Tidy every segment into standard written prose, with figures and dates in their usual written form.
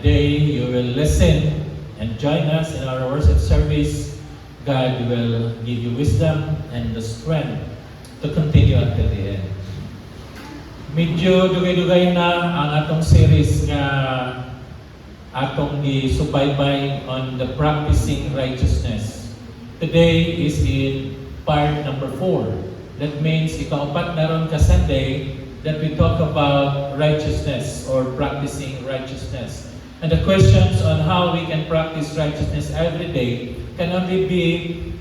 Today you will listen and join us in our worship service. God will give you wisdom and the strength to continue until the end. Medyo dugay-dugay na ang atong series nga atong gisubaybay on the practicing righteousness. Today is in part number 4. That means ikaapat na ron ka Sunday that we talk about righteousness or practicing righteousness. And the questions on how we can practice righteousness every day can only be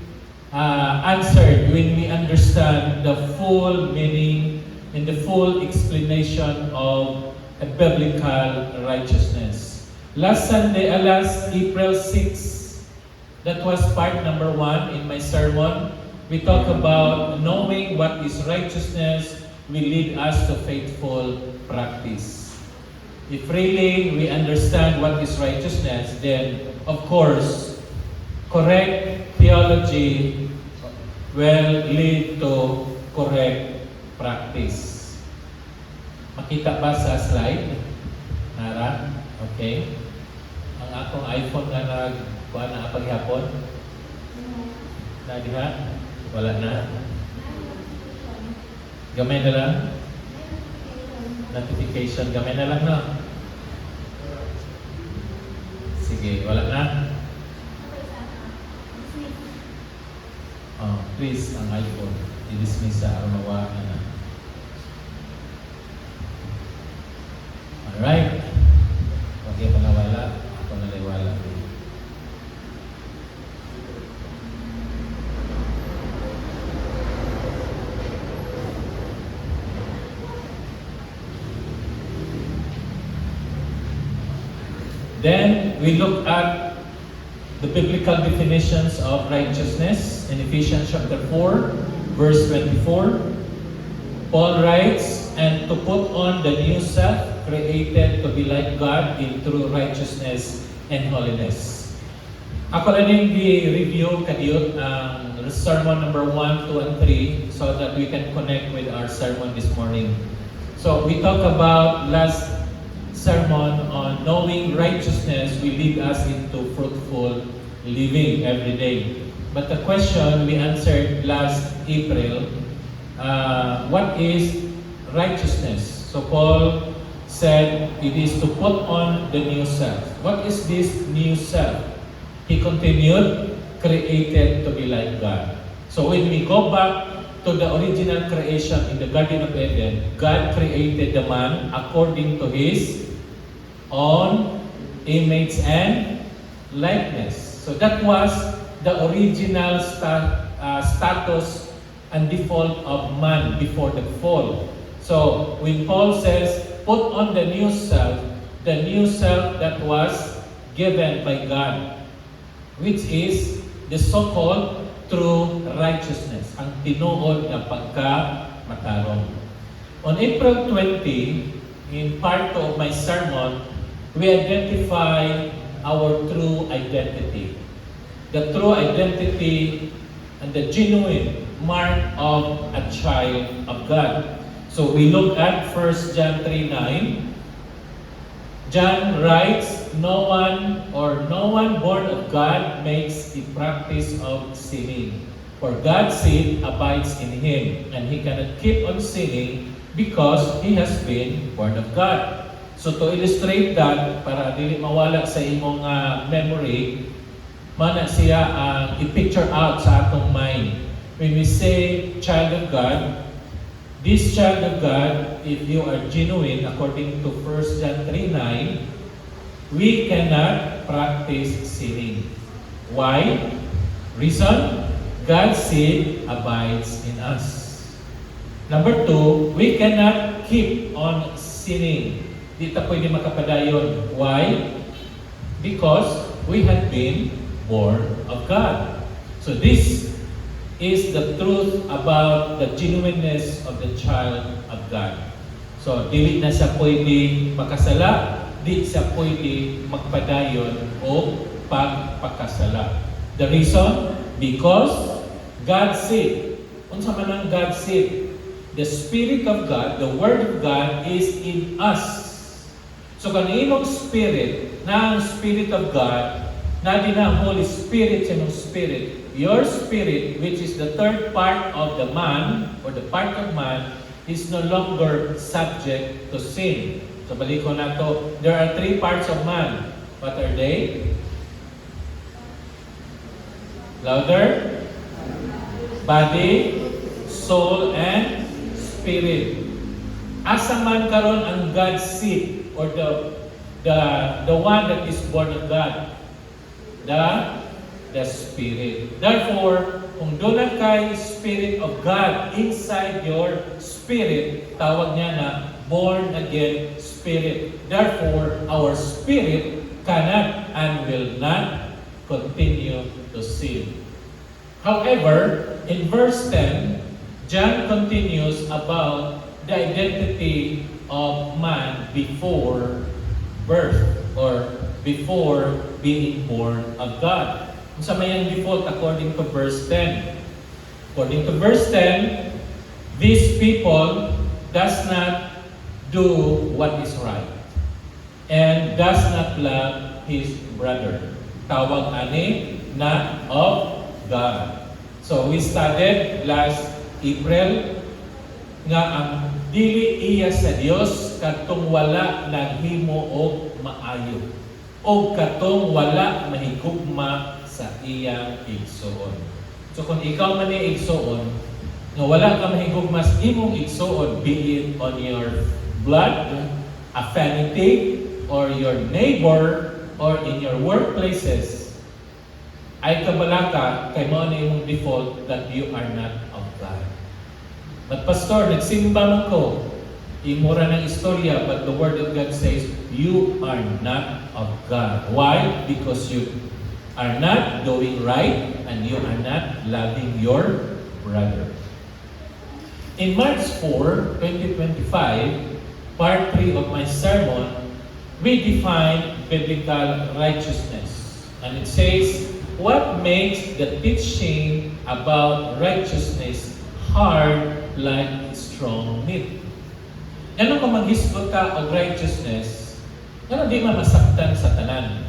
answered when we understand the full meaning and the full explanation of a biblical righteousness. Last April 6, that was part number 1 in my sermon. We talk about knowing what is righteousness will lead us to faithful practice. If really we understand what is righteousness, then of course, correct theology will lead to correct practice. Makita ba sa slide? Nara? Okay. Ang akong iPhone na nagkuha na paghapon? Na diha? Wala na? Gamay na lang? Notification, gamay na lang, no? Sige, wala na? Oh, please, ang iPhone. I-dismiss sa armawa na. Alright. Okay, panawala. Ako naliwala. Then, we look at the biblical definitions of righteousness in Ephesians chapter 4, verse 24. Paul writes, "And to put on the new self, created to be like God in true righteousness and holiness." Ako lang yung i-review kadiyot ang sermon number 1, 2, and 3 so that we can connect with our sermon this morning. So, we talk about last sermon on knowing righteousness will lead us into fruitful living every day. But the question we answered last April, what is righteousness? So Paul said it is to put on the new self. What is this new self? He continued, created to be like God. So when we go back to the original creation in the Garden of Eden, God created the man according to His own image and likeness. So that was the original status and default of man before the fall. So when Paul says, put on the new self that was given by God, which is the so-called true righteousness, ang tinuod na pagka-matarong. On April 20, in part of my sermon, we identify our true identity. The true identity and the genuine mark of a child of God. So we look at 1 John 3:9. John writes, no one born of God makes a practice of sinning. For God's seed abides in him, and he cannot keep on sinning because he has been born of God. So to illustrate that, para dili mawala sa imong memory, mana siya i-picture out sa atong mind. When we say child of God, this child of God, if you are genuine, according to 1 John 3:9, we cannot practice sinning. Why? Reason? God's seed abides in us. Number 2, we cannot keep on sinning. Di ta pwede makapadayon. Why? Because we have been born of God. So this is the truth about the genuineness of the child of God. So dili na siya pwede makasala, di siya pwede magpadayon o pagpakasala. The reason? Because God's seed. Unsa man ang God's seed? The Spirit of God, the Word of God is in us. So kanimong spirit na ang Spirit of God, na din ang Holy Spirit sa inyong spirit, your spirit, which is the third part of the man, or the part of man, is no longer subject to sin. So balik ko na to, there are three parts of man. What are they? Louder? Body, soul, and spirit. Asa man karon ang God's seed, or the one that is born of God? The Spirit. Therefore, kung doon kay Spirit of God inside your spirit, tawag niya na born again spirit. Therefore, our spirit cannot and will not continue to sin. However, in verse 10, John continues about the identity of man before birth or before being born of God. Kung sa mayang default according to verse 10. According to verse 10, these people does not do what is right and does not love his brother. Tawag ani na of God. So we studied last April nga ang dili iya sa Dios katong wala naghimo og maayo o katong wala mahigugma sa iyang igsoon. So kung ikaw man ni igsoon, nga wala ka mahigugma sa imong igsoon, be it on your blood, affinity, or your neighbor, or in your workplaces, ay kabalaka kay mao na imong default that you are not of God. But pastor, nagsimba man ko, imura ng istorya, but the Word of God says, you are not of God. Why? Because you are not doing right and you are not loving your brother. In March 4, 2025, part 3 of my sermon, we define biblical righteousness. And it says, what makes the teaching about righteousness hard like strong meat? Ano kung maghisgot ka o righteousness, ano di man masaktan sa tanan?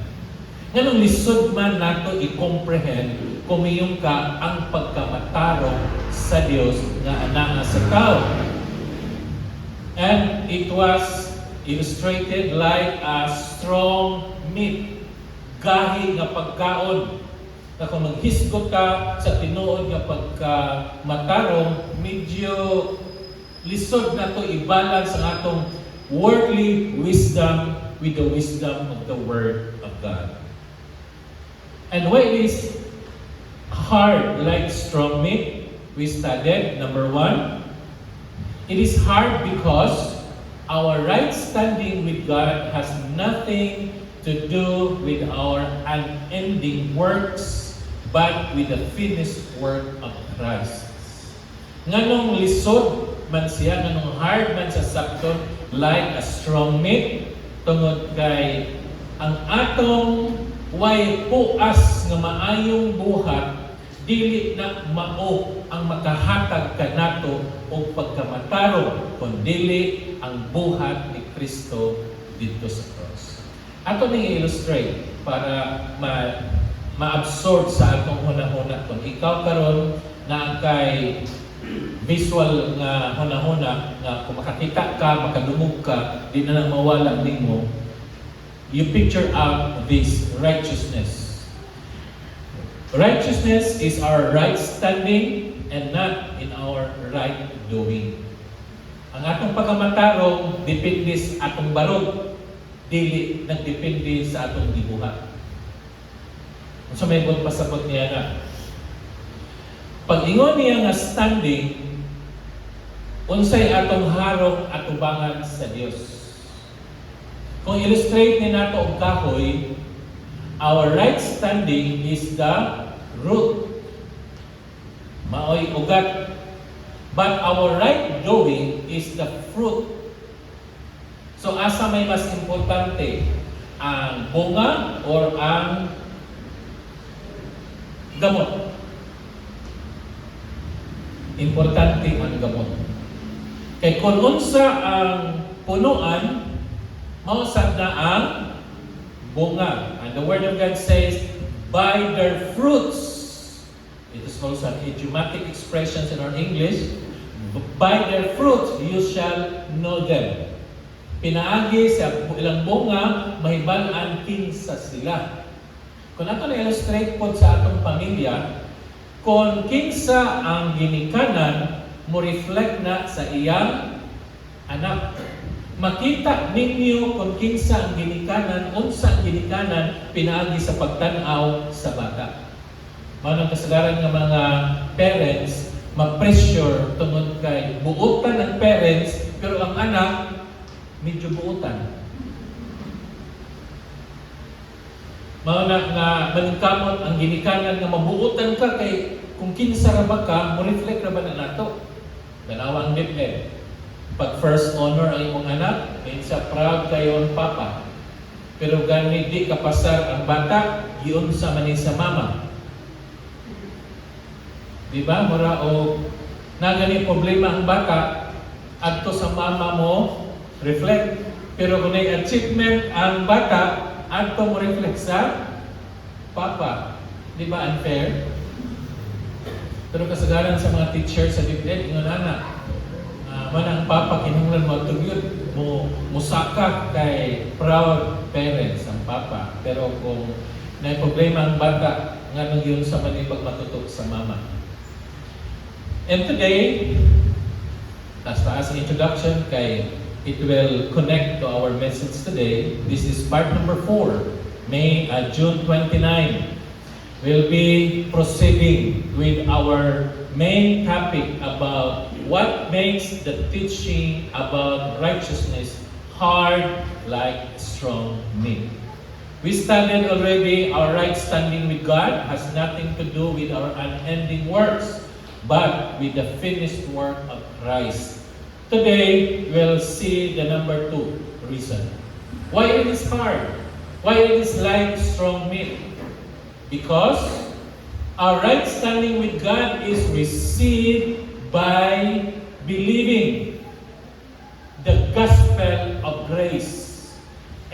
Anong lisod man nato i-comprehend kung iyong ka ang pagkamatarong sa Dios nga anaa sa tao. And it was illustrated like a strong meat, gahi nga pagkaon. Na kung maghisgot ka sa tinuod nga pagkamatarong, medyo lisod na to i-balance ang atong worldly wisdom with the wisdom of the Word of God. And why it is hard like strong meat? We studied, number 1, it is hard because our right standing with God has nothing to do with our unending works, but with the finished work of Christ. Nganong lisod man siya, nganong hard man sa sakton, like a strong meat, tungod kay ang atong way puas nga maayong buhat, dili na mao ang makahatag kanato og pagkamatarong, kundi ang buhat ni Kristo dito sa cross. Ato ning illustrate para ma-absorb sa atong hunahuna. Kung ikaw karon na kay visual nga hunahuna nga kung makakita ka, makadumog ka, di na mawala nimo, you picture out this righteousness. Righteousness is our right standing and not in our right doing. Ang atong pagkamatarong depende sa atong barog, dili nagdepende sa atong gibuhat. So may pasabot niya na. Pag-ingon niya nga standing, unsay atong harong atubangan sa Dios. Kung illustrate ni nato og kahoy, our right standing is the root. Maoy ugat. But our right doing is the fruit. So asa may mas importante? Ang bunga or ang gamot? Importante ang gamot. Kay kung unsa ang punuan, mausap na ang bunga. And the Word of God says, by their fruits. It is also an idiomatic expression in our English. By their fruits, you shall know them. Pinaagi sa ilang bunga, mahibalaan kinsa sila. Kung ato na-illustrate po sa atong pamilya, kung kinsa ang ginikanan, mo reflect na sa iyang anak. Makita ninyo kung kinsa ang ginikanan, unsa ang ginikanan, pinaagi sa pagtanaw sa bata. Manang kasagaran ng mga parents, ma-pressure tungod kay buutan ng parents, pero ang anak, medyo buutan. Mauna nga maningkamot ang ginikanan nga mabuutan ka kay kung kinsa ra ba ka, mo reflect ra ba na nato? Dalawa ang depend. Pag first honor ang imong anak, kinsa proud kayo ang papa. Pero gani di kapasar ang bata, giun sa manin sa mama. Di ba? Mura o nagani problema ang bata, adto sa mama mo, reflect. Pero kung may achievement ang bata, adto mo reflect sa papa. Di ba unfair? Pero kasagaran sa mga teachers sa DepEd, ingon anak, man ang papa kinahanglan mo tugyod mo musaka kay proud parents ang papa. Pero kung may problema ang bata, nga nang yun sa manibag matutok sa mama. And today, as an introduction, kay it will connect to our message today. This is part number 4, June 29. We'll be proceeding with our main topic about what makes the teaching about righteousness hard like strong meat. We studied already our right standing with God has nothing to do with our unending works, but with the finished work of Christ. Today, we'll see the number 2 reason. Why it is hard? Why it is like strong meat? Because our right standing with God is received by believing the gospel of grace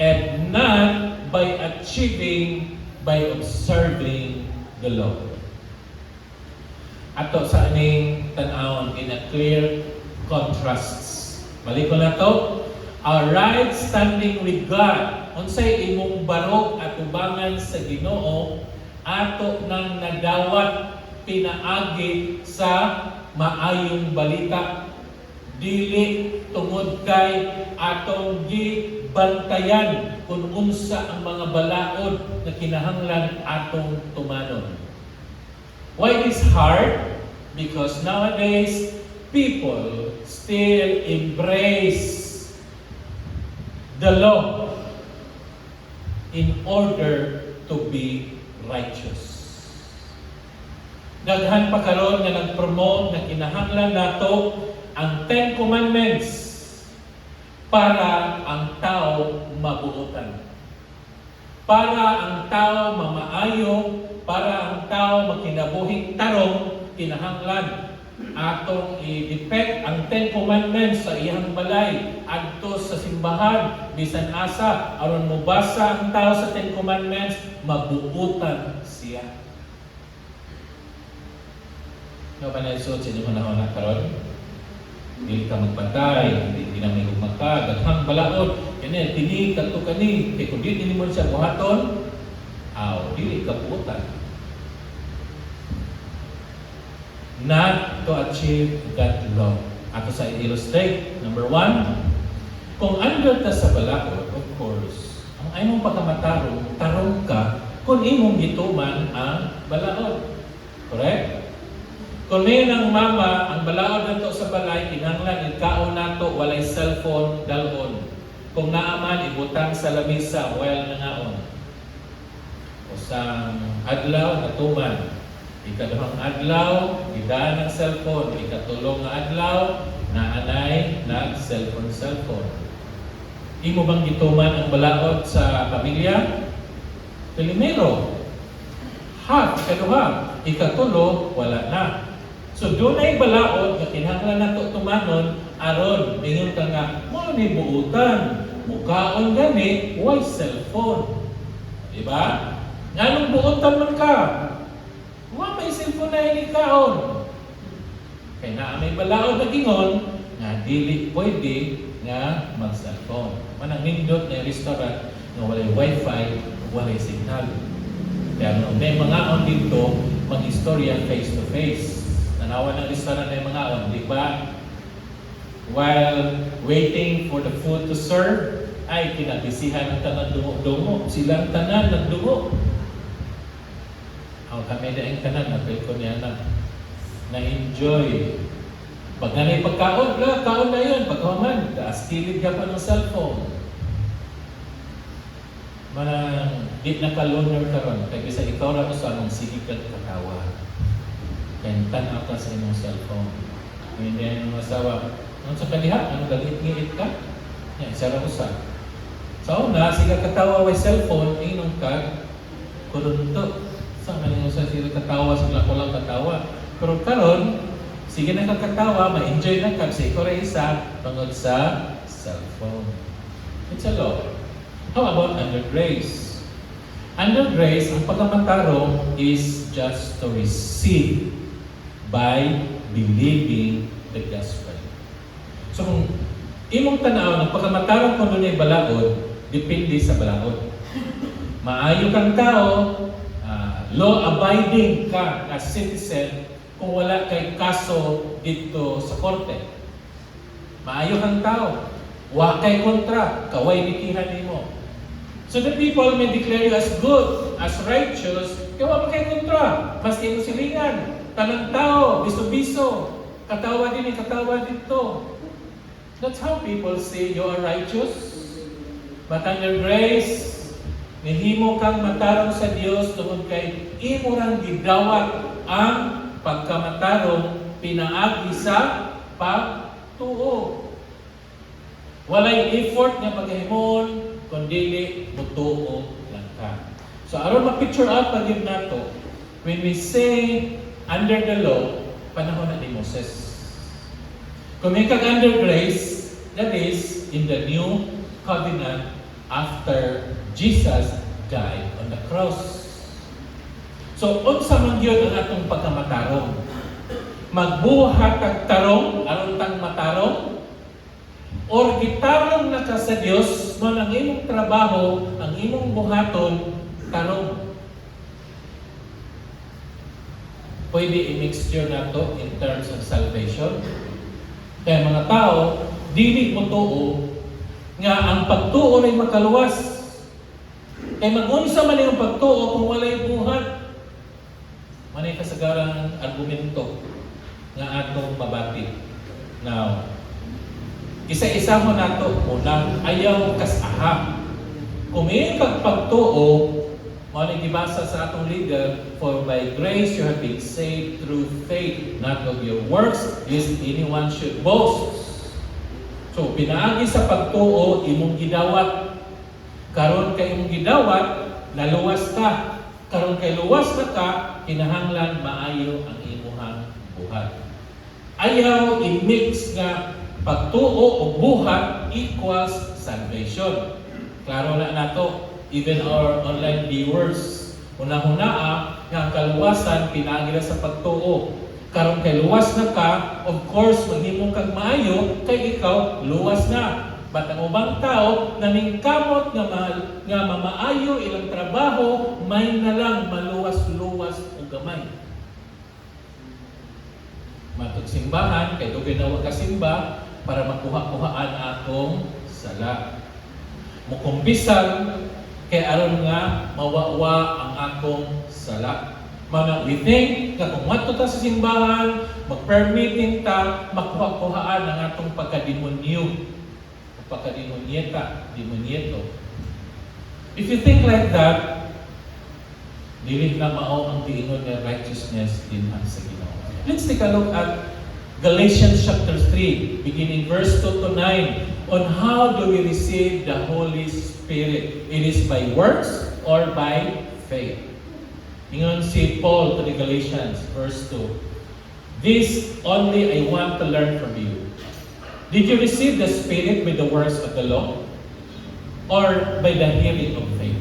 and not by achieving, by observing the law. Ato sa aning tan-awon in a clear contrasts. Balik ko na to. Our right standing with God, unsay imong barog at ubangan sa Ginoo, ato nang nadawat pinaagi sa maayong balita. Dili tungod kay atong gibantayan kung unsa ang mga balaod na kinahanglan atong tumanon. Why it is hard? Because nowadays, people still embrace the law in order to be righteous. Daghan pa karon nga nag-promote na kinahanglan nato ang 10 Commandments para ang tao mabuotan. Para ang tao mamaayo, para ang tao makinabuhing tarong, kinahanglan atong i-depect ang 10 Commandments sa iyang balay adto sa simbahan bisan asa aron mobasa ang tao sa 10 Commandments, mabuutan siya. No ba na isuot sa inyong panahon na karon? Dili ka magpatay, hindi na may magmaka, daghang balaod, kani tini kadto kani, kay kun dili mo siya buhaton, dili ka buutan. Not to achieve that law. Ato sa illustrate, number 1, kung under ta sa balaod, of course, ang imong pagkamatarong, tarong ka kung imong gituman ang balaod. Correct? Kung may ng mama, ang balaod nato sa balay, kinahanglan ikaon nato, walay cellphone, dalon. Kung naaman, ibutang sa lamisa, well na ngaon. O sa adlaw, natuman. Ikaduhang adlaw, gidaan ng cellphone. Ikatulong nga adlaw, naanay, nag-cellphone. Imo bang gituman ang balaod sa pamilya? Primero, half, ikaduha. Ikatulo, wala na. So doon ay balaod na kinahanglan nato tumanon aron mingon ka nga mo ni buutan mukaon gani why cellphone Di ba? Nga nung buotan man ka, may cellphone na ini kaon. Kaya na may balaod na gingon, nga dili pwede nga mag-cellphone. Manang nindot na restaurant nga walay wifi, walay signal. Kaya may mga on dito, mag-istorya face to face. Nanawa ng restaurant na mga on, di ba? While waiting for the food to serve, ay kinabisihan ng tanan dungo-dungo. Silang tanan nagdungo. Ang kami na yung tanan, napil ko niya na-enjoy. Pag nanay pagkaon, kaon na yun. Pagkaman, kilid ka pa ng cellphone. Manang, di naka-loner ka ron. Kaya isa ikaw rin sa anong sige ka katawa. Kaya tanaw ka sa inyong cellphone. Hindi yan yung asawa. Ano sa kaliha? Ano galit-ngilit ka? Yan, isa rin sa. So, una, siga katawa with cellphone, inong ka, kurunto. Saan kanino sa sila katawa, sila ko lang katawa. Pero karon, sige na kakatawa, ma-enjoy na kag sa ikaw rin isa, tungod sa cellphone. It's a law. How about under grace? Under grace, ang pagkamatarong is just to receive by believing the gospel. So, kung imong tanaw, ng pagkamatarong kung doon ay balaod, depende sa balaod. Maayo kang tao, law-abiding ka as citizen kung wala kay kaso dito sa korte. Maayo kang tao, wa kay kontra, kaway bitihan nimo. So the people may declare you as good, as righteous, kaya wa kay kontra, basta yung silingan. Tanang tao, biso-biso, katawa din, katawa dito. That's how people say you are righteous. But under grace, nahimo kang matarong sa Dios tungod kay imo rang gidawat ang pagkamatarong pinaagi sa pagtuo. Walay effort nga paghimon kundi mutuo lang ka. So aron ma-picture out pag yun nato, when we say under the law, panahon na ni Moses. Kung may kag under grace, that is in the new covenant after Jesus died on the cross. So, unsa man gyud ang atong pagkamatarong? Magbuhat kag tarong aron tang matarong? Or gitarong na ka sa Dios mo ang imong trabaho, ang imong buhaton tarong? Pwede i-mixture nato in terms of salvation. Kaya mga tao, dili mo tuo nga ang pagtuo ay makaluwas. Kaya mag-unsa man yung pagtuo kung walay buhat. Manay kasagarang argumento nga atong mabati. Now, isa-isa mo nato unang ayaw kasaha. Kung may pagtuo, manay gibasa sa atong leader, for by grace you have been saved through faith, not of your works, lest anyone should boast. So, pinaagi sa pagtuo, imong gidawat. Karon kay imong gidawat, naluwas ka. Karon kay luwas na ka, kinahanglan maayo ang imuhang buhat. Ayaw i-mix nga pagtuo o buhat equals salvation. Klaro na nato, even our online viewers, una-hunaa nga ang kaluwasan pinaagi sa pagtuo. Karon kay luwas na ka, of course, maghimong kag maayo, kay ikaw, luwas na. But ang ubang tao, naningkamot nga mamaayo ilang trabaho, may na lang maluwas-luwas o gamay. Matog simbahan, kay ito ginawa kasimba, para makuha-kuhaan atong sala. Mukumpisan, kay aron nga mawawa ang atong sala. Mana we think nga kung mato ta sa simbahan, mag-permitting ta, makuha-kuhaan ang atong pagkademonyo. Pagkademonyeta, demonyeto. If you think like that, dili na mao ang tiingon nga righteousness din ang sa Ginoo. Let's take a look at Galatians chapter 3, beginning verse 2 to 9, on how do we receive the Holy Spirit. It is by works or by faith. Ingon si Paul to the Galatians, verse 2. This only I want to learn from you. Did you receive the Spirit by the works of the law? Or by the hearing of faith?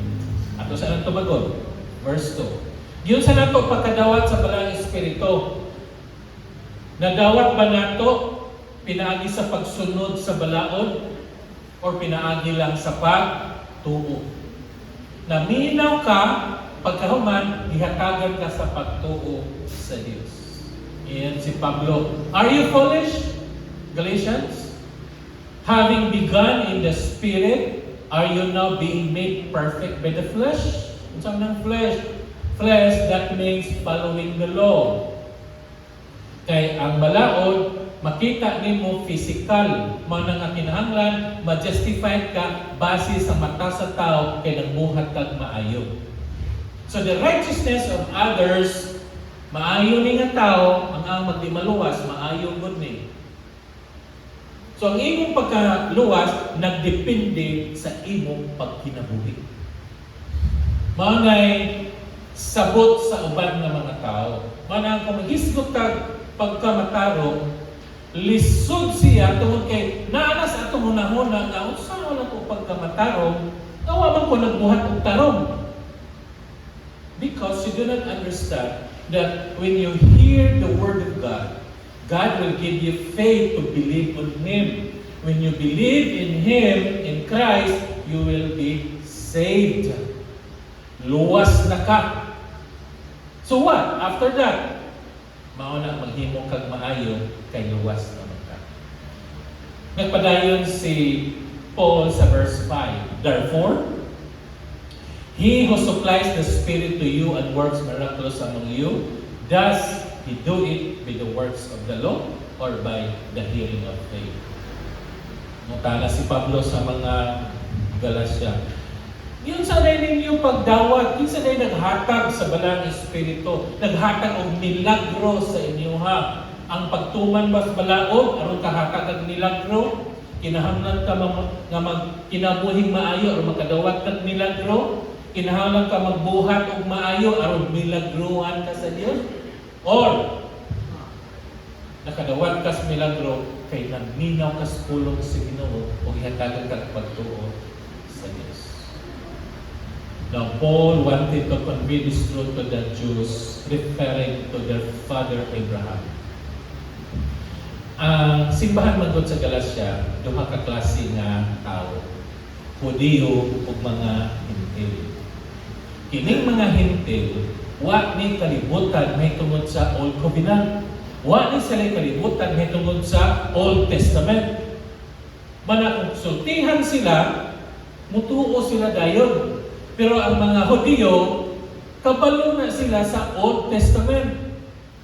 At saan ang tumagon? Verse 2. Yun sa nato pagkadawat sa balang espiritu. Nadawat ba nato pinaagi sa pagsunod sa balaod or pinaagi lang sa pagtuo? Naminaw ka pagkahuman ihatagan ka sa pagtuo sa Dios. Iyan si Pablo. Are you foolish? Galatians? Having begun in the Spirit, are you now being made perfect by the flesh? Saan ng flesh? Flesh, that means following the law. Kay ang balaod, makita nimo physical, man nga kinahanglan, ma-justify ka base sa mata sa tao kay nagbuhat kag maayo. So the righteousness of others, maayo ni nga tao, ang magdi maluwas, maayo gud ni. So ang imong pagkaluwas nagdepende sa imong pagkinabuhi. Manay sabot sa uban nga mga tao. Manang kung magisgot kag pagkamatarong, lisod siya tungod kay naana sa atong hunahuna nga unsa wala ko pagkamatarong, nawa man ko nagbuhat og tarong. Because you do not understand that when you hear the word of God, God will give you faith to believe on Him. When you believe in Him, in Christ, you will be saved. Luwas na ka. So what? After that, mauna maghimo kag maayo kay luwas naman ka. Nagpadayon si Paul sa verse 5. Therefore, He who supplies the Spirit to you and works miracles among you, does He do it by the works of the law or by the hearing of faith? Natala si Pablo sa mga Galatia. Yun sa ninyo pagdawat, yun sa naghatag sa balang espiritu, naghatag og milagro sa inyo ha. Ang pagtuman mas balaod, aron kahatag ang milagro, kinahanglan ka kinabuhing maayo or makadawat kag milagro, kinahanglan ka magbuhat og maayo aron milagrohan ka sa Dios, or nakadawat ka sa milagro kay nagminaw ka sa pulong sa Ginoo o ihatagan ka pagtuo sa Dios. Now, Paul wanted to convey this truth to the Jews, referring to their father Abraham. Ang simbahan man sa Galatia, duha ka klase nga tao, Hudiyo ug mga Hintil. Kining mga Hintil, wa ni kalibutan may tungod sa Old Covenant. Wa ni sila kalibutan may tungod sa Old Testament. Manaksultihan sila, mutuo sila dayon. Pero ang mga Hudiyo, kabalo na sila sa Old Testament.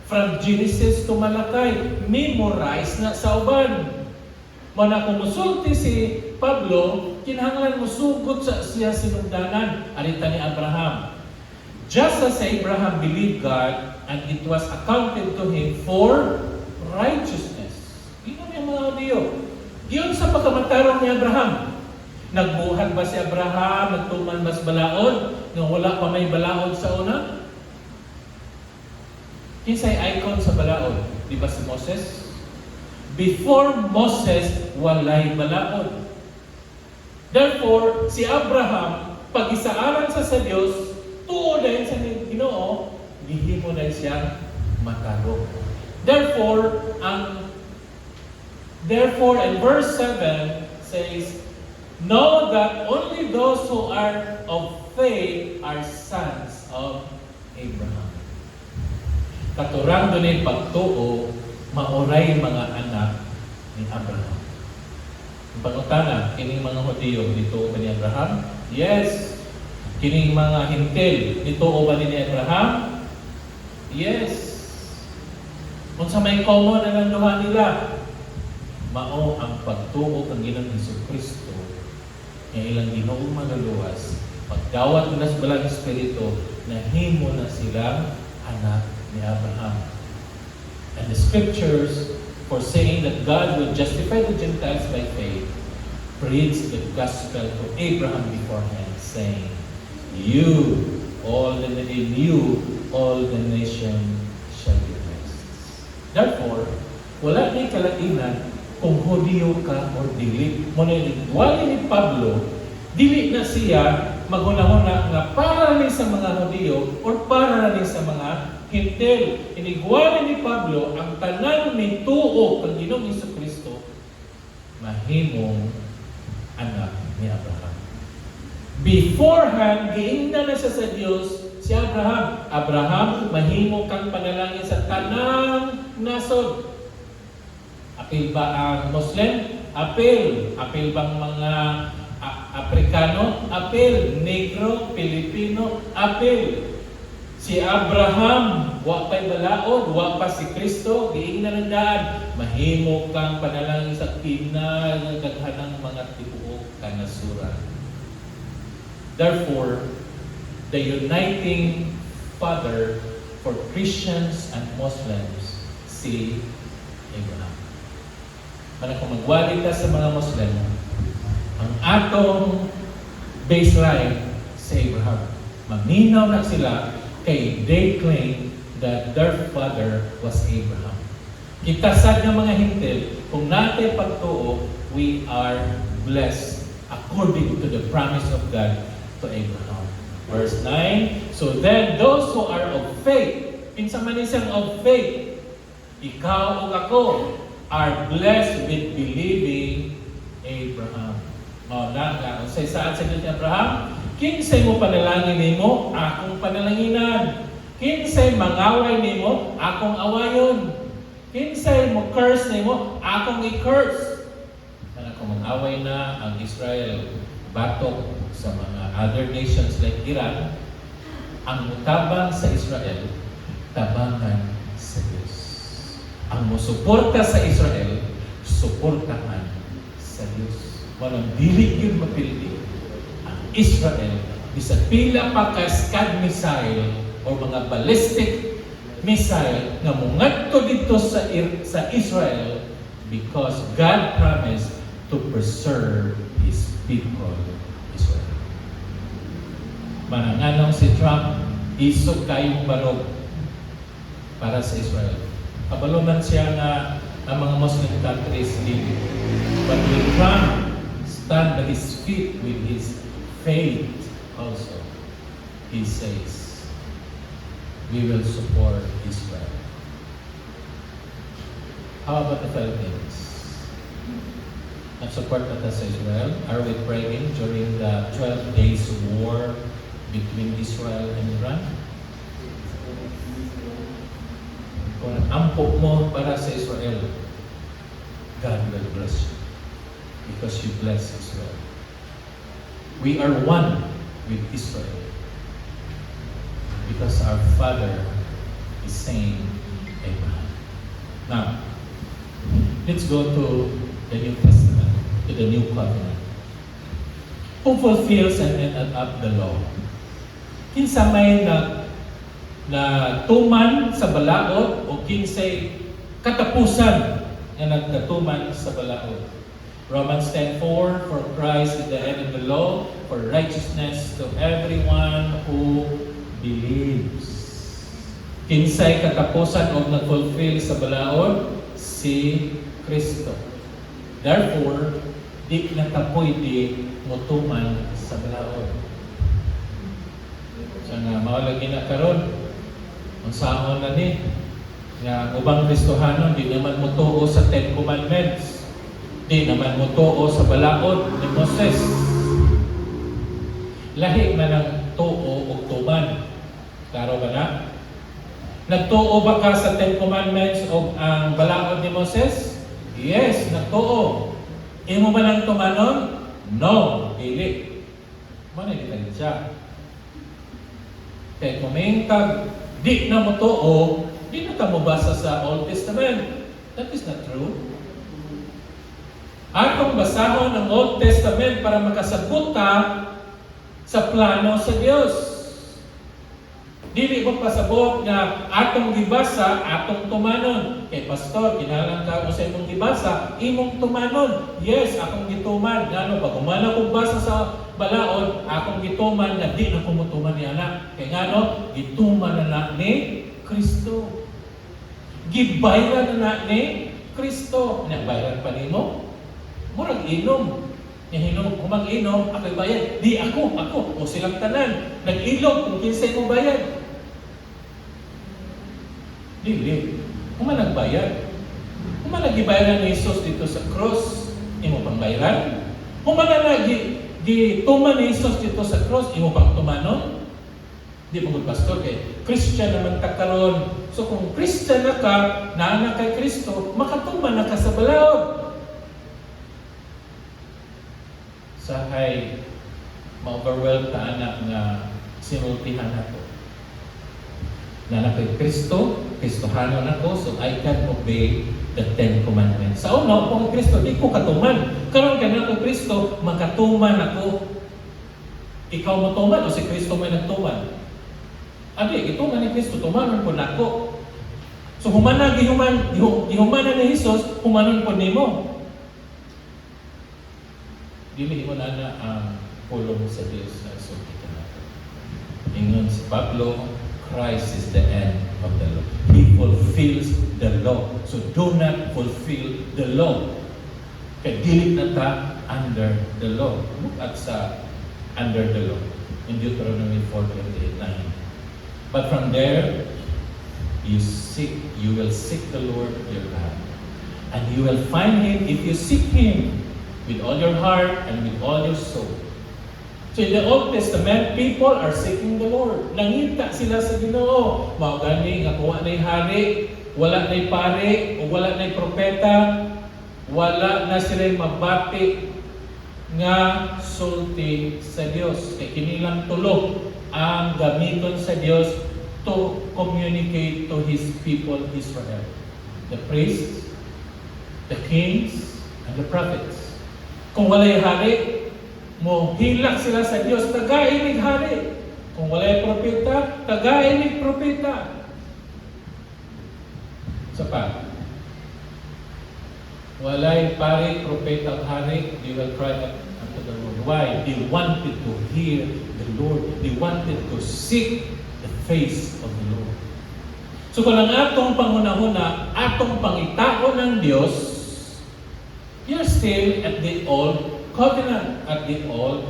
From Genesis to Malakay, memorize na sa uban. Mana kung musulti si Pablo, kinahanglan musugod sa siya sinugdanan, arita ni Abraham. Just as Abraham believed God, and it was accounted to him for righteousness. Ino yung mga Hudiyo. Iyon sa pagkamatarong ni Abraham. Nagbuhat ba si Abraham? Nagtuman ba sa balaod? Nang wala pa may balaod sa una? Kinsay icon sa balaod? Di ba si Moses? Before Moses, walay balaod. Therefore, si Abraham, pag isaaran sa Diyos, tuo dahil sa Ginoo, gihimo dahil siya matarong. Therefore, in verse 7 says, know that only those who are of faith are sons of Abraham. Katurang doon pagtuo, mauray mga anak ni Abraham. Pangutana, kining mga Hudiyo, dito ba ni Abraham? Yes. Kining mga Hintil, dito ba ni Abraham? Yes. Kung sa may common na lang duha nila, mao ang pagtuo kang Ginoong Jesucristo, nga ilang Ginoong magaluwas, pagdawat nila sa balang espiritu, nahimo na silang anak ni Abraham. And the scriptures, for saying that God will justify the Gentiles by faith, preached the gospel to Abraham beforehand, saying, all the nation shall be blessed. Therefore, wala ni kalainan kung Hudiyo ka or dili. Wala ni Pablo, dili na siya maghuna-huna nga para rin sa mga Hudiyo or para rin sa mga Hintil. Inigwala ni Pablo ang tanan ni tuo kang Ginoong Jesucristo mahimong anak ni Abraham. Beforehand, giingnan na siya sa Diyos si Abraham. Abraham, mahimo kang panalangin sa tanang nasod. Apil ba ang Muslim? Apil. Apil bang mga Afrikano? Apil. Negro, Pilipino? Apil. Si Abraham, wa pa'y balaod, wa pa si Kristo, giingnan ng daan. Mahimo kang panalangin sa pinagdaghanang mga tibuok kanasuran. Therefore, the uniting father for Christians and Muslims, si Abraham. Para kung magwali ka sa mga Muslim, ang atong baseline si Abraham. Maminaw na sila kay they claim that their father was Abraham. Kita sad ng mga Hintil, kung natin pagtuo, we are blessed according to the promise of God to Abraham. Verse 9, so then those who are of faith, pinsa man isang of faith, ikaw o ako, are blessed with believing Abraham. Say saan sa ni Abraham? Kinsay mo panalangin nimo, akong panalanginan. Kinsay mangaway nimo, akong awayon. Kinsay mo curse nimo, akong i-curse. Kung mag-away na ang Israel batok sa mga other nations like Iran, ang mutabang sa Israel, tabangan sa Diyos. Ang musuporta sa Israel, suportahan sa Diyos. Walang dili yun mapildi. Ang Israel, bisa pila pa ka Scud missile o mga ballistic missile na mungadto dito sa Israel because God promised to preserve His people, Israel. Mananganong si Trump, isog kayong balog para sa Israel. Kabaloman siya na ang mga Muslim countries lead. But when Trump stand at his feet with his faith also, he says, we will support Israel. How about the Philippines? Nag-support natin sa Israel? Are we praying during the 12 days war between Israel and Iran? Kung ampok mo para sa Israel, God will bless you because you bless Israel. We are one with Israel because our father is saying Abraham. Now, let's go to the New Testament, to the New Covenant. Who fulfills and ended up the law? Kinsa may na tuman sa balaod o kinsay katapusan na nagkatuman sa balaod. Romans 10:4, for Christ is the end of the law, for righteousness to everyone who believes. Kinsay katapusan o nag-fulfill sa balaod? Si Kristo. Therefore, di natapoy di mutuman sa balaod. So nga, maulagi na karon ang saon na ni nga ubang Kristohanon di naman mutuo sa Ten Commandments, di naman mutuo sa balaod ni Moses. Lahi man ang tuo o tuman. Klaro ba na? Nagtuo ba ka sa Ten Commandments o ang balaod ni Moses? Yes, nagtuo. Imo ba nang tumanon? No, dili. Manilitan siya. Kaya kumintag, di na mo tuo, di na ka mo basa sa Old Testament. That is not true. Atong basahon ang Old Testament para makasagot ka sa plano sa Diyos. Dili mo pasabot nga atong gibasa, atong tumanon. Kay pastor, kinalang ka mo sa imong gibasa, imong tumanon. Yes, akong gituman. Ngano, pag umala kong basa sa balaod, akong gituman na di na kumutuman ni anak. Kay ngano, gituman na ni Kristo. Gibayran na ni Kristo. Nagbayran pa nimo? Murag inom. Humang-inom, ako'y bayad. Di ako. O silang tanan. Nag-ilog kung kinsay mo bayad. Dili. Human nagbayad. Human nagibayaran ni Jesus dito sa cross, imo pang bayaran. Human na gituman ni Jesus dito sa cross, imo pang tumanon. Di mo pastor kay Christian naman ta karon. So kung Christian na ka, naana kay Kristo, makatuman na ka sa balaod. Sahay ma-overwhelm ta anak nga sinultihan nato. Naana kay Kristo, Kristohano nako, so I can obey the Ten Commandments. Sa una, kung Kristo, di ko katuman. Karon kay nako Kristo, makatuman ako. Ikaw mo tuman o si Kristo may nagtuman? Adi, ito nga ni Kristo, tumanon po nako. So humana gihumanan ni Jesus, humanon po nimo. Dili mo na ang pulong sa Diyos na sultihan nato. Ingon si Pablo, Christ is the end of the law. He fulfills the law. So do not fulfill the law. Kaya dili na ta under the law. Look at sa under the law in Deuteronomy 4:28-9. But from there, you will seek the Lord your God. And you will find Him if you seek Him with all your heart and with all your soul. So in the Old Testament, people are seeking the Lord. Nangita sila sa Ginoo. Mao gani nga kuha na'y hari, wala na'y pare, o wala na'y propeta, wala na sila mabati nga sulti sa Dios. Kay kinilang tulo ang gamiton sa Dios to communicate to His people Israel. The priests, the kings, and the prophets. Kung walay hari, mo hilak sila sa Dios, tagainig hari. Kung walay propeta, tagainig propeta. Sa pa, walay pare, propeta, hari, they will cry out unto the Lord. Why? They wanted to hear the Lord. They wanted to seek the face of the Lord. So kung ang atong pangunahuna, atong pangitao ng Diyos, you're still at the old covenant, at the old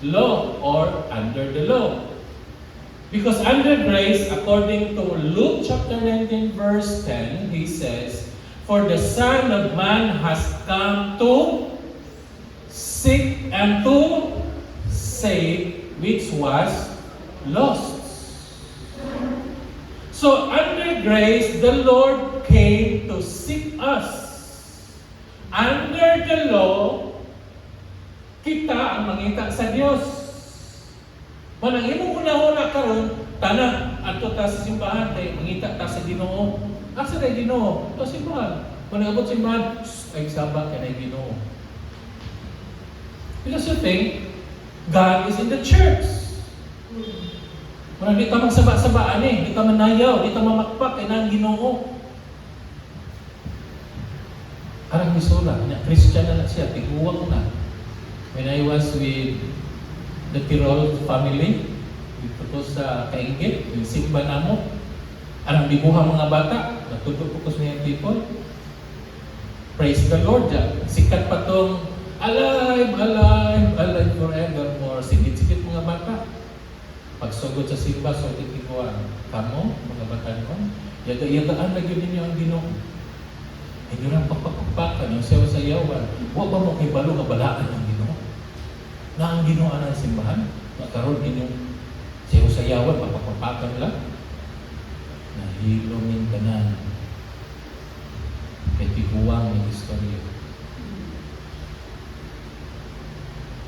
law, or under the law. Because under grace, according to Luke chapter 19 verse 10, he says, "For the Son of Man has come to seek and to save which was lost." So under grace, the Lord came to seek us. Under the law, kita ang mangita sa Dios. Manang imong una-una karon, tanan adto ta sa simbahan kay mangita ta sa Ginoo. Asa kay Ginoo? Ta simbahan. Manang abot simbahan, ay sabak kay Ginoo. Because you think God is in the church. Manang di ta magsaba-sabaan di ta manayaw, di ta mamakpak kay nang Ginoo. Arang misula, Christian na siya, tiguwag na. When I was with the Tirol family, dito sa Kaingit, yung simba namo, arang dibuha mga bata, natutupok ko sa mga people. Praise the Lord, sikat pa tong alive, alive, alive forevermore. Sigit-sigit mga bata. Pagsugod sa simba, so titiguan. Kamo, mga bata ko, yaga-yagaan na yun ninyo ang Ginoo. Hindi lang pagpapapakan, yung sayaw-sayawan. Huwag ba mo kay balo nga balaan ang Ginoo? Na ang Ginoo ang simbahan, nakaroon inyong sayaw-sayawan, pagpapapakan lang. Nahilongin ka na. Kay tiguang ng istorya.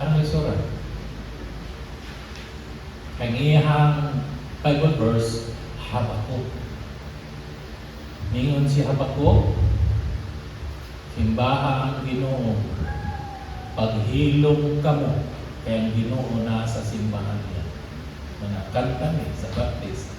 Anong isura? Ang iyahang Bible verse, Habakuk. Ningon si Habakuk, simbaha ang Ginoo, paghilom kamo, kaya ang Ginoo nasa simbahan niya. Manakanta ni sa baptist,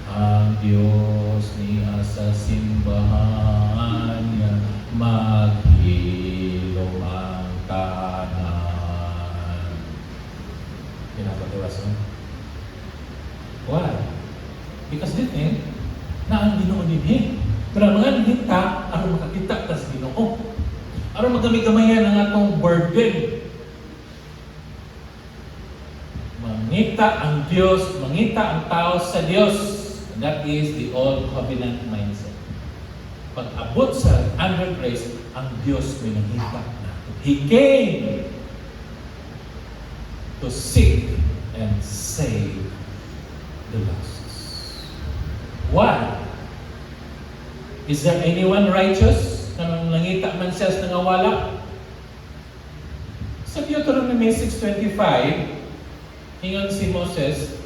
ang Diyos niya sa simbahan niya, maghilom ang tanan. Pinapaturas mo? Why? Because din na ang Ginoo din pero mga kita, aron makakita ta sa Ginoo. Aron magami-gamayan ang atong burden. Diyos, mangita ang tao sa Diyos. That is the old covenant mindset. Pag abot sa under grace, ang Diyos may nangita natin. He came to seek and save the lost. Why? Is there anyone righteous? Nang nangita man siya sa nangawala? Sa Deuteronomy 6:25, ingon si Moses,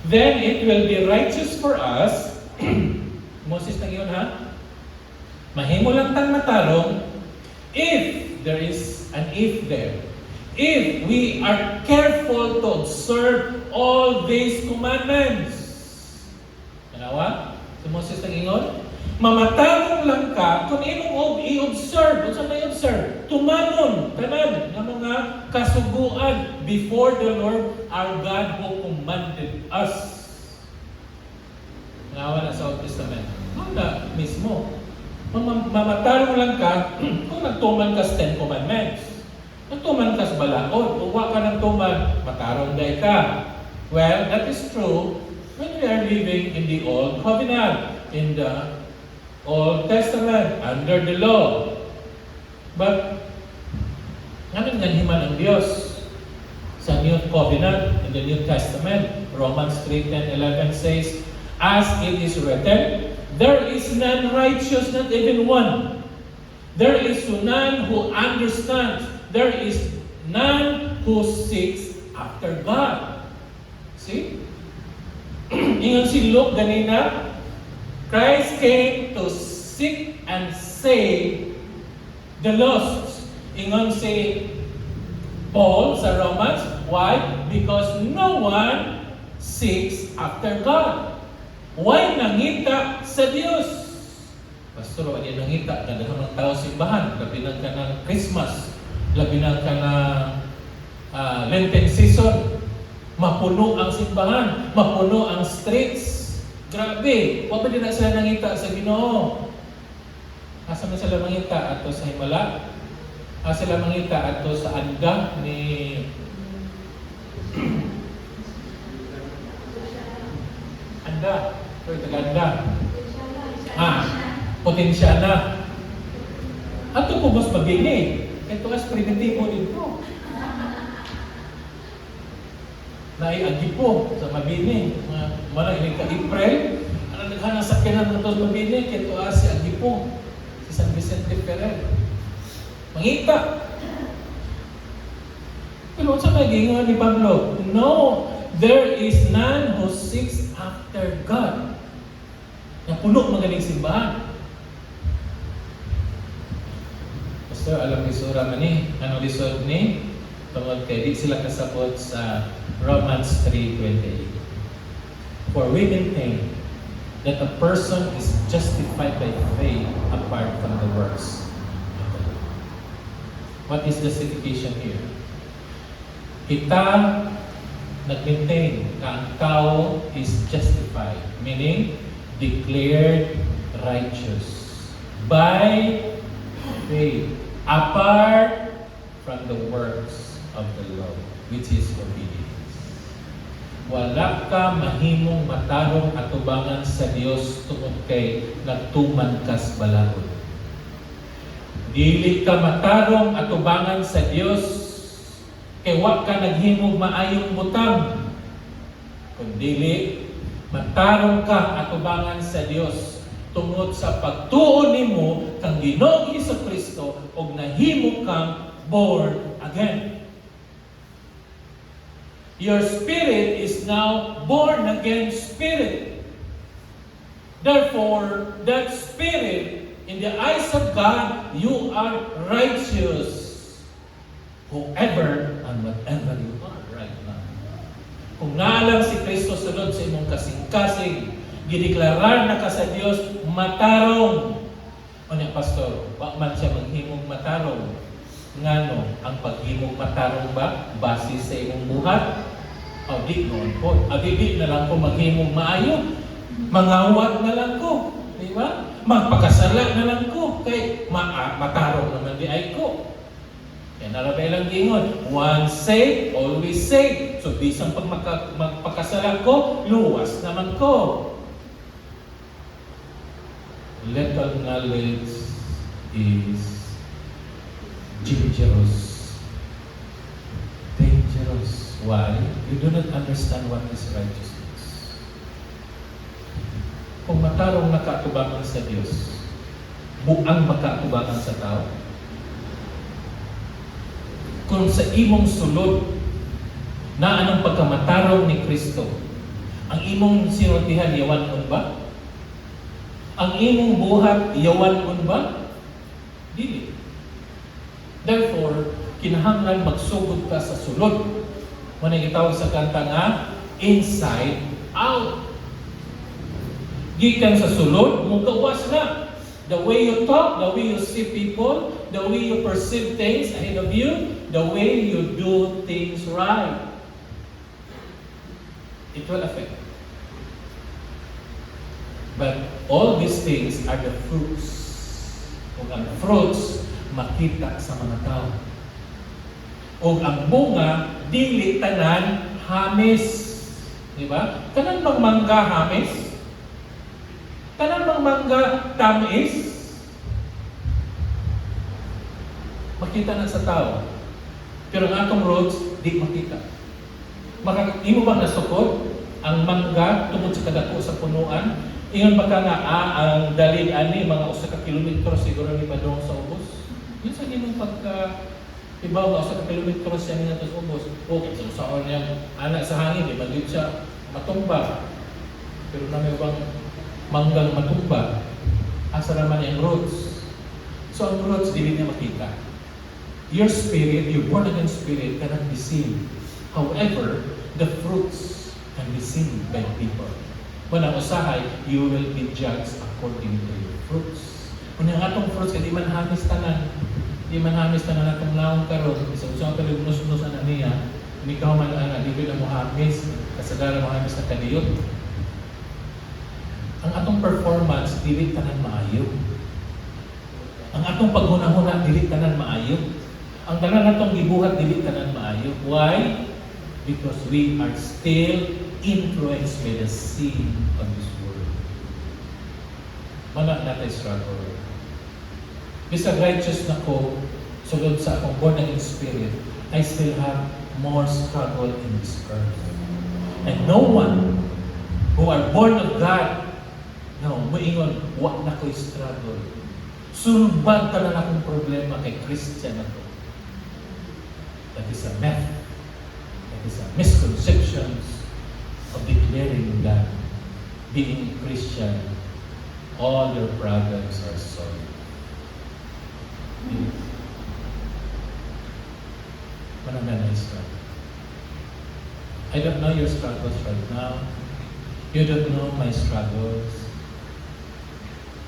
then it will be righteous for us. Moses nang yun ha? Mahimo lang tang matarong if there is an if there. If we are careful to observe all these commandments. Kanawa? Si Moses nang ingon, mamatarong lang ka kung imong i-observe. Kung saan may observe? Tumanon, tanan, ng mga kasuguan before the Lord our God who commanded us. Nawa na sa Old Testament. Wala mismo. Mamatarong lang ka kung nagtuman ka sa 10 Commandments. Nagtuman ka sa balaod. Uwa ka ng tuman, matarong day ka. Well, that is true when we are living in the Old Covenant, in the Old Testament, under the law. But, ngayon ganhiman ang Diyos sa New Covenant, in the New Testament. Romans 3:10-11 says, as it is written, there is none righteous, not even one. There is none who understands. There is none who seeks after God. See? Ingon si Luke ganina, Christ came to seek and save the lost. Ingon si Paul sa Romans, why? Because no one seeks after God. Why nangita sa Diyos? Pastor, wala nangita. Kadang ng tao simbahan. Labi na ka ng Christmas. Labi na ka ng Lenten season. Mapuno ang simbahan. Mapuno ang streets. Grabe. Huwag ba din na sila nangita sa Ginoo? Asa na sila mangita? Ato sa Himala? Asa sila mangita? Ato sa Anga ni Anda. Tagaanda. Potensya na. Ato po mas mabini. Ito as primitibo dito. Naiagi po sa mabini. Mana ini ka April. Ano naghanang sakyanan ng ito mabini. Ito as si Agipo. Si San Vicente Ferrer. Mangita. Pero sa nagingon ni Pablo, no, there is none who seeks after God. Napuno magaling simbahan. Pastor, alam ni Sura man ni, ano lisod ni? Tungod kay di sila kasabot sa Romans 3:28. For we maintain that a person is justified by faith apart from the works. What is justification here? Kita nag-maintain na ang tao is justified, meaning declared righteous by faith, apart from the works of the law, which is obedience. Wala ka mahimong matarong atubangan sa Dios tungod kay nagtuman kas balaod. Dili ka matarong atubangan sa Dios kay wa ka naghimog maayong butang. Kundi matarong ka atubangan sa Dios tungod sa pagtuon nimo kang Ginoong Hesukristo ug nahimo kang born again. Your spirit is now born again spirit. Therefore, that spirit, in the eyes of God, you are righteous. Whoever and whatever you are right now. Kung naalang si Kristo sulod sa imong kasing-kasing, gideklarar na ka sa Dios matarong. O niya, Pastor, wa man siya maghimong matarong. Ngano, ang paghimong matarong ba base sa imong buhat? O di noon po. Di na lang ko maghimong maayo. Mangawat na lang ko. Di ba? Magpakasala na lang ko. Kay matarong naman di ay ko. Kaya narabay lang gingon, once saved, always saved. So bisang pag magpakasala ko, luwas naman ko. Little knowledge is dangerous. Dangerous. Why? You do not understand what is righteousness. Kung matarong nakatubangan sa Diyos, buang makatubangan sa tao. Kung sa imong sulod na anong pagkamatarong ni Kristo, ang imong sinultihan yawan mo ba? Ang imong buhat yawan mo ba? Dili. Therefore, kinahanglan magsugod ka sa sulod. Muna gitawag sa kanta nga, inside out. Gikan sa sulod, mugawas na. The way you talk, the way you see people, the way you perceive things ahead of you, the way you do things right. It will affect. But all these things are the fruits. Kung ang fruits, makita sa mga tao. O ang bunga, dili tanan hamis. Diba? Tanan bang mangga hamis? Tanan bang mangga tamis? Makita na sa tao. Pero ang atong roads, di makita. Imo bang nasukod ang mangga tungod sa kadako sa punuan? Ingon ba ka nga, ang dalid ani, mga 1 kilometro siguro ni padong sa ubos? Yun sa ginong ibaw, 1 kilometro siya niya sa ubos. Okay, so saan niya, anak sa hangin, di ba siya matumba? Pero na may bang manggang matumba? Asa naman yung roots? So ang roots, di niya makita. Your spirit, your born again spirit cannot be seen. However, the fruits can be seen by people. Kung ang usahay, you will be judged according to your fruits. Kung ang atong fruits, di man hamis tanan. Di man hamis tanan atong laong karon. Isa-usang kalugnus-nus na niya, ikaw man ang di na mo hamis, kasagara mo hamis na kaniyot. Ang atong performance, dili tanan maayo. Ang atong paghuna-huna, dili tanan maayo. Ang tanan atong gibuhat, dili tanan maayo. Why? Because we are still influenced by the sin of this world. Wala natin struggle. Bisag righteous na ko, sulod sa akong born again spirit, I still have more struggle in this earth. And no one who are born of God, no, muingon, wak na ko'y struggle. Sulbad ka na akong problema kay Christian ako. That is a myth. That is a misconceptions of declaring that being Christian, all your problems are solved. I don't know your struggles right now. You don't know my struggles.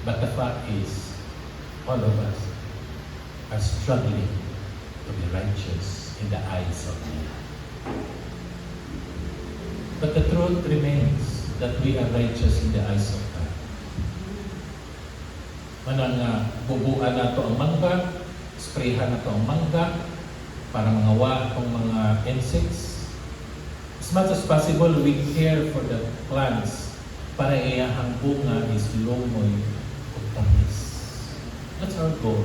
But the fact is, all of us are struggling to be righteous in the eyes of God. But the truth remains that we are righteous in the eyes of God. Manang bubuan na to ang mangga, sprayhan na to ang mangga, para mangawa itong mga insects. As much as possible, we care for the plants para iyahang bunga is lumoy o tamis. That's our goal.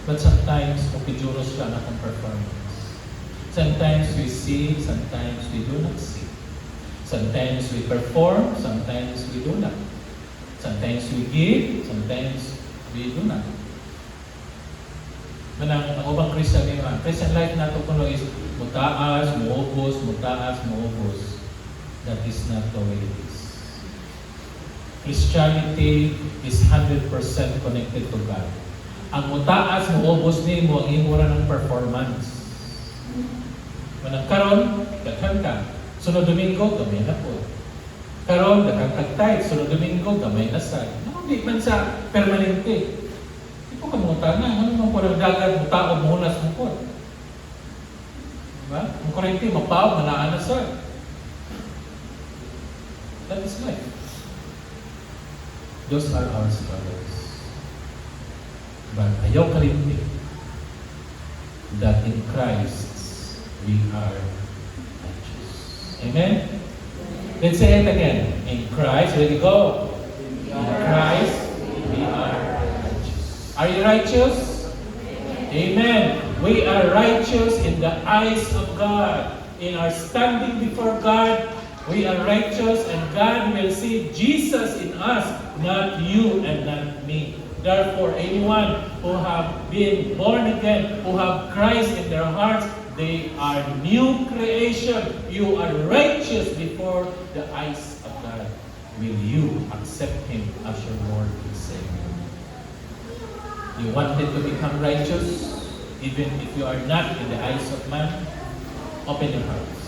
But sometimes, mapijuros siya na akong performance. Sometimes we see, sometimes we do not see. Sometimes we perform, sometimes we do not. Sometimes we give, sometimes we do not. Manang ang ubang Christian ngayon, Christian life nato kuno is mutaas, muubos, mutaas, muubos. That is not the way it is. Christianity is 100% connected to God. Ang mutaas, muubos nimo ang imo ra ng performance. Manang karon, daghan ka. Sunod Domingo, gamay na po. Karon, nakakagtay. Sunod Domingo, gamay na sa. Hindi man sa permanente. Hindi po kamuta na. Ano man po nagdagan, mutaog, muhunas mo po. Diba? Ang kurente, mapaog, manaan na sa. That is life. Those are our struggles. But ayaw kalimti. that in Christ we are righteous. Amen? Let's say it again. In Christ, ready, go. In Christ we are righteous. Are you righteous? Amen. We are righteous in the eyes of God. In our standing before God, we are righteous, and God will see Jesus in us, not you and not me. Therefore, anyone who have been born again, who have Christ in their hearts, they are new creation. You are righteous before the eyes of God. Will you accept Him as your Lord and Savior? You wanted to become righteous, even if you are not in the eyes of man? Open your hearts.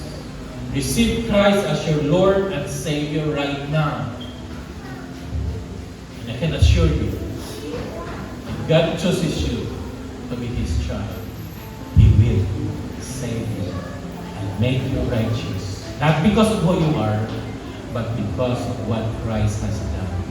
Receive Christ as your Lord and Savior right now. And I can assure you, if God chooses you to be His child, He will save you and make you righteous. Not because of who you are, but because of what Christ has done.